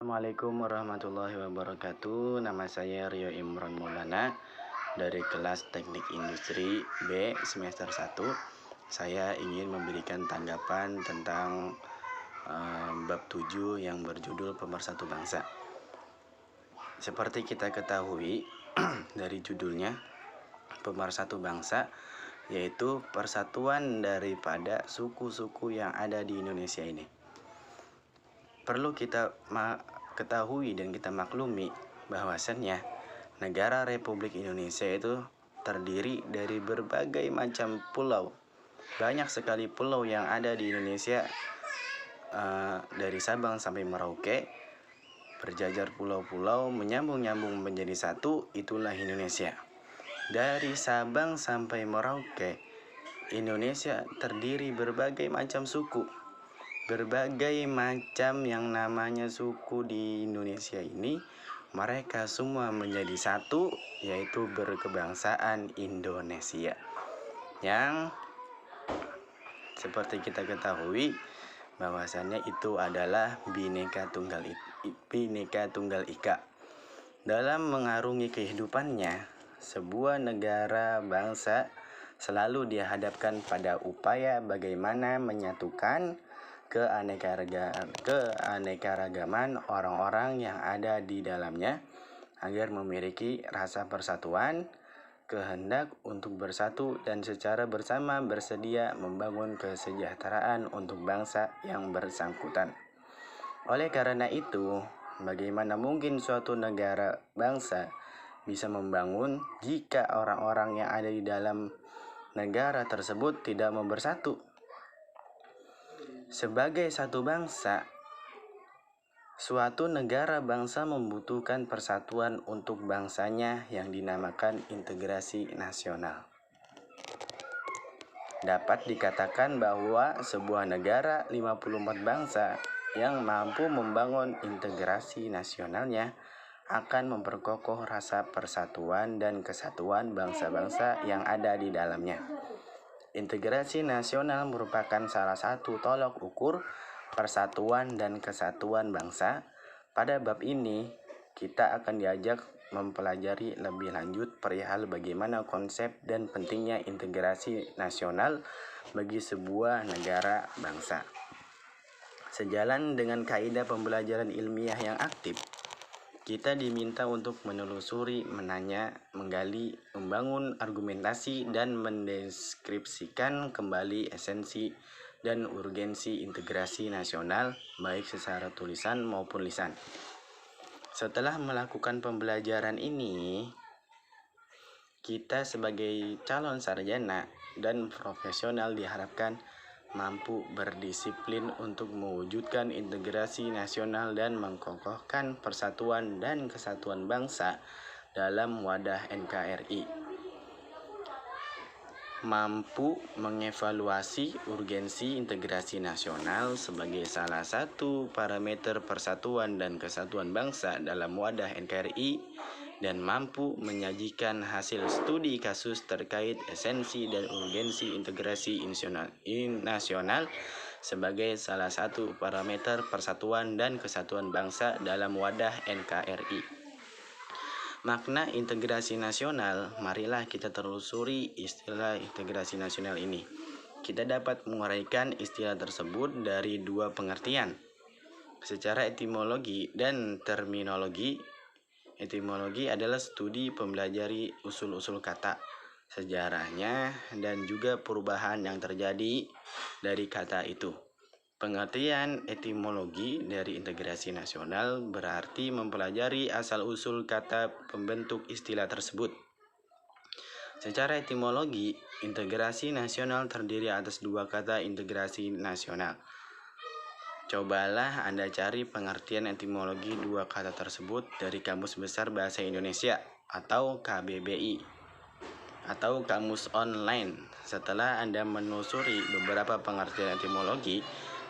Assalamualaikum warahmatullahi wabarakatuh. Nama saya Rio Imron Maulana dari kelas Teknik Industri B semester 1. Saya ingin memberikan tanggapan tentang bab 7 yang berjudul Pemersatu Bangsa. Seperti kita ketahui dari judulnya, Pemersatu Bangsa yaitu persatuan daripada suku-suku yang ada di Indonesia ini. Perlu kita ketahui dan kita maklumi bahwasannya negara Republik Indonesia itu terdiri dari berbagai macam pulau. Banyak sekali pulau yang ada di Indonesia, dari Sabang sampai Merauke, berjajar pulau-pulau menyambung-nyambung menjadi satu, itulah Indonesia. Dari Sabang sampai Merauke, Indonesia terdiri berbagai macam suku. Berbagai macam yang namanya suku di Indonesia ini, mereka semua menjadi satu, yaitu berkebangsaan Indonesia. Yang seperti kita ketahui bahwasannya itu adalah Bhinneka Tunggal Ika. Dalam mengarungi kehidupannya, sebuah negara bangsa selalu dihadapkan pada upaya bagaimana menyatukan keanekaragaman orang-orang yang ada di dalamnya agar memiliki rasa persatuan, kehendak untuk bersatu dan secara bersama bersedia membangun kesejahteraan untuk bangsa yang bersangkutan. Oleh karena itu, bagaimana mungkin suatu negara bangsa bisa membangun jika orang-orang yang ada di dalam negara tersebut tidak mau bersatu? Sebagai satu bangsa, suatu negara bangsa membutuhkan persatuan untuk bangsanya yang dinamakan integrasi nasional. Dapat dikatakan bahwa sebuah negara 54 bangsa yang mampu membangun integrasi nasionalnya akan memperkokoh rasa persatuan dan kesatuan bangsa-bangsa yang ada di dalamnya. Integrasi nasional merupakan salah satu tolok ukur persatuan dan kesatuan bangsa. Pada bab ini, kita akan diajak mempelajari lebih lanjut perihal bagaimana konsep dan pentingnya integrasi nasional bagi sebuah negara bangsa. Sejalan dengan kaidah pembelajaran ilmiah yang aktif, kita diminta untuk menelusuri, menanya, menggali, membangun argumentasi, dan mendeskripsikan kembali esensi dan urgensi integrasi nasional, baik secara tulisan maupun lisan. Setelah melakukan pembelajaran ini, kita sebagai calon sarjana dan profesional diharapkan mampu berdisiplin untuk mewujudkan integrasi nasional dan mengokohkan persatuan dan kesatuan bangsa dalam wadah NKRI. Mampu mengevaluasi urgensi integrasi nasional sebagai salah satu parameter persatuan dan kesatuan bangsa dalam wadah NKRI dan mampu menyajikan hasil studi kasus terkait esensi dan urgensi integrasi nasional sebagai salah satu parameter persatuan dan kesatuan bangsa dalam wadah NKRI. Makna integrasi nasional, marilah kita telusuri istilah integrasi nasional ini. Kita dapat menguraikan istilah tersebut dari dua pengertian, secara etimologi dan terminologi. Etimologi adalah studi mempelajari usul-usul kata, sejarahnya, dan juga perubahan yang terjadi dari kata itu. Pengertian etimologi dari integrasi nasional berarti mempelajari asal-usul kata pembentuk istilah tersebut. Secara etimologi, integrasi nasional terdiri atas dua kata integrasi nasional. Cobalah Anda cari pengertian etimologi dua kata tersebut dari Kamus Besar Bahasa Indonesia atau KBBI atau kamus online. Setelah Anda menelusuri beberapa pengertian etimologi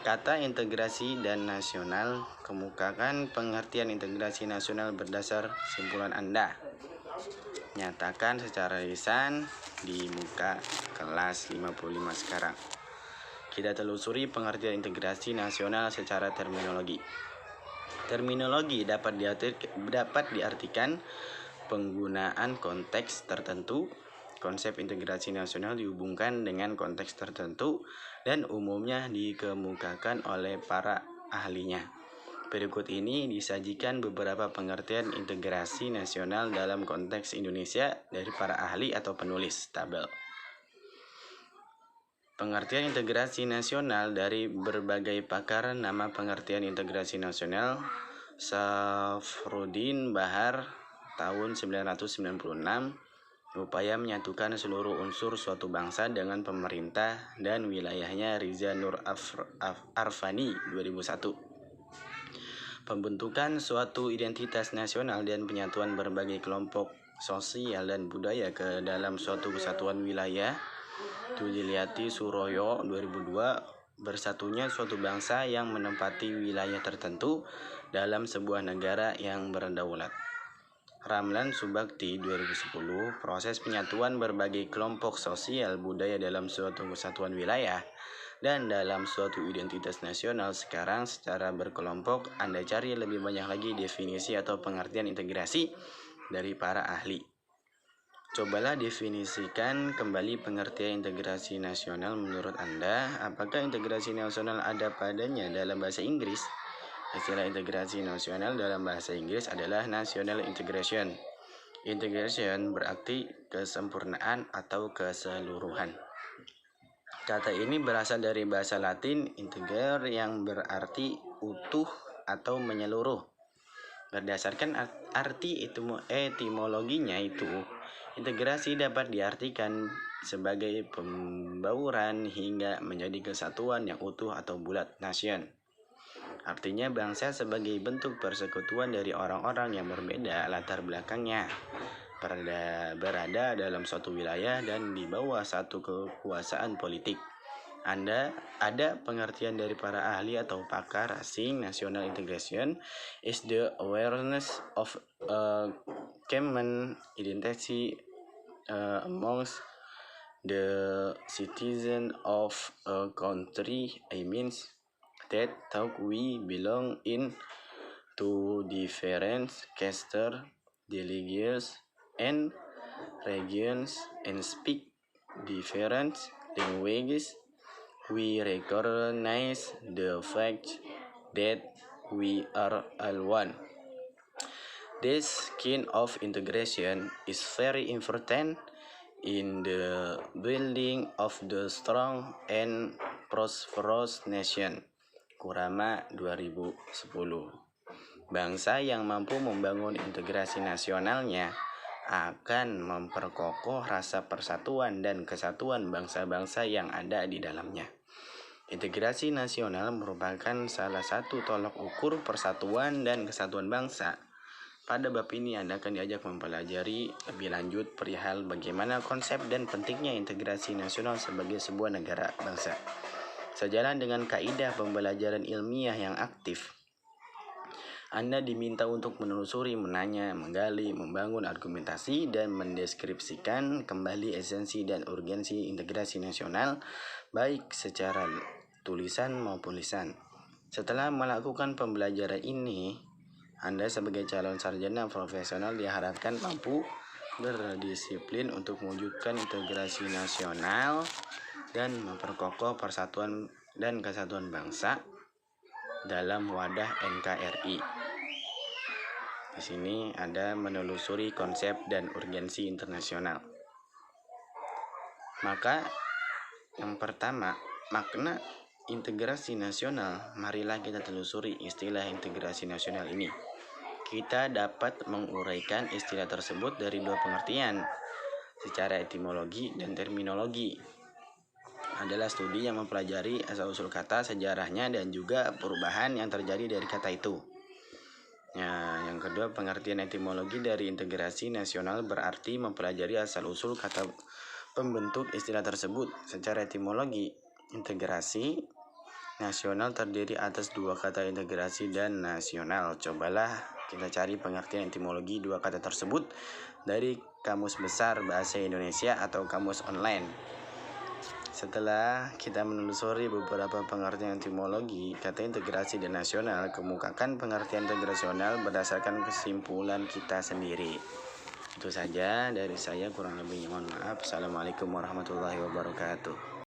kata integrasi dan nasional, kemukakan pengertian integrasi nasional berdasar simpulan Anda. Nyatakan secara lisan di muka kelas 55 sekarang. Kita telusuri pengertian integrasi nasional secara terminologi. Terminologi dapat diartikan penggunaan konteks tertentu. Konsep integrasi nasional dihubungkan dengan konteks tertentu dan umumnya dikemukakan oleh para ahlinya. Berikut ini disajikan beberapa pengertian integrasi nasional dalam konteks Indonesia dari para ahli atau penulis tabel. Pengertian integrasi nasional dari berbagai pakar. Nama pengertian integrasi nasional Safruddin Bahar tahun 1996. Upaya menyatukan seluruh unsur suatu bangsa dengan pemerintah dan wilayahnya, Riza Nur Arfani 2001. Pembentukan suatu identitas nasional dan penyatuan berbagai kelompok sosial dan budaya ke dalam suatu kesatuan wilayah, Tudiliati Suroyo 2002. Bersatunya suatu bangsa yang menempati wilayah tertentu dalam sebuah negara yang berdaulat, Ramlan Subakti 2010. Proses penyatuan berbagai kelompok sosial budaya dalam suatu kesatuan wilayah dan dalam suatu identitas nasional sekarang secara berkelompok. Anda cari lebih banyak lagi definisi atau pengertian integrasi dari para ahli. Cobalah definisikan kembali pengertian integrasi nasional menurut Anda. Apakah integrasi nasional ada padanya dalam bahasa Inggris? Istilah integrasi nasional dalam bahasa Inggris adalah national integration. Integration berarti kesempurnaan atau keseluruhan. Kata ini berasal dari bahasa Latin integer yang berarti utuh atau menyeluruh. Berdasarkan arti etimologinya itu, integrasi dapat diartikan sebagai pembauran hingga menjadi kesatuan yang utuh atau bulat, nation. Artinya bangsa sebagai bentuk persekutuan dari orang-orang yang berbeda latar belakangnya, berada dalam suatu wilayah dan di bawah satu kekuasaan politik. Ada pengertian dari para ahli atau pakar asing. National integration is the awareness of a common identity amongst the citizens of a country. I mean that though we belong in to different castes, religions, and regions and speak different languages, we recognize the fact that we are all one. This kind of integration is very important in the building of the strong and prosperous nation. Kurama 2010. Bangsa yang mampu membangun integrasi nasionalnya akan memperkokoh rasa persatuan dan kesatuan bangsa-bangsa yang ada di dalamnya. Integrasi nasional merupakan salah satu tolak ukur persatuan dan kesatuan bangsa. Pada bab ini Anda akan diajak mempelajari lebih lanjut perihal bagaimana konsep dan pentingnya integrasi nasional sebagai sebuah negara bangsa. Sejalan dengan kaidah pembelajaran ilmiah yang aktif, Anda diminta untuk menelusuri, menanya, menggali, membangun argumentasi, dan mendeskripsikan kembali esensi dan urgensi integrasi nasional, baik secara tulisan maupun lisan. Setelah melakukan pembelajaran ini, Anda sebagai calon sarjana profesional diharapkan mampu berdisiplin untuk mewujudkan integrasi nasional dan memperkokoh persatuan dan kesatuan bangsa dalam wadah NKRI. Di sini ada menelusuri konsep dan urgensi internasional. Maka yang pertama, makna integrasi nasional. Marilah kita telusuri istilah integrasi nasional ini. Kita dapat menguraikan istilah tersebut dari dua pengertian, secara etimologi dan terminologi. Adalah studi yang mempelajari asal-usul kata, sejarahnya, dan juga perubahan yang terjadi dari kata itu. Yang kedua, pengertian etimologi dari integrasi nasional berarti mempelajari asal-usul kata pembentuk istilah tersebut. Secara etimologi, integrasi nasional terdiri atas dua kata integrasi dan nasional. Cobalah kita cari pengertian etimologi dua kata tersebut dari Kamus Besar Bahasa Indonesia atau Kamus Online. Setelah kita menelusuri beberapa pengertian etimologi, kata integrasi dan nasional, kemukakan pengertian integrasional berdasarkan kesimpulan kita sendiri. Itu saja dari saya, kurang lebihnya mohon maaf. Assalamualaikum warahmatullahi wabarakatuh.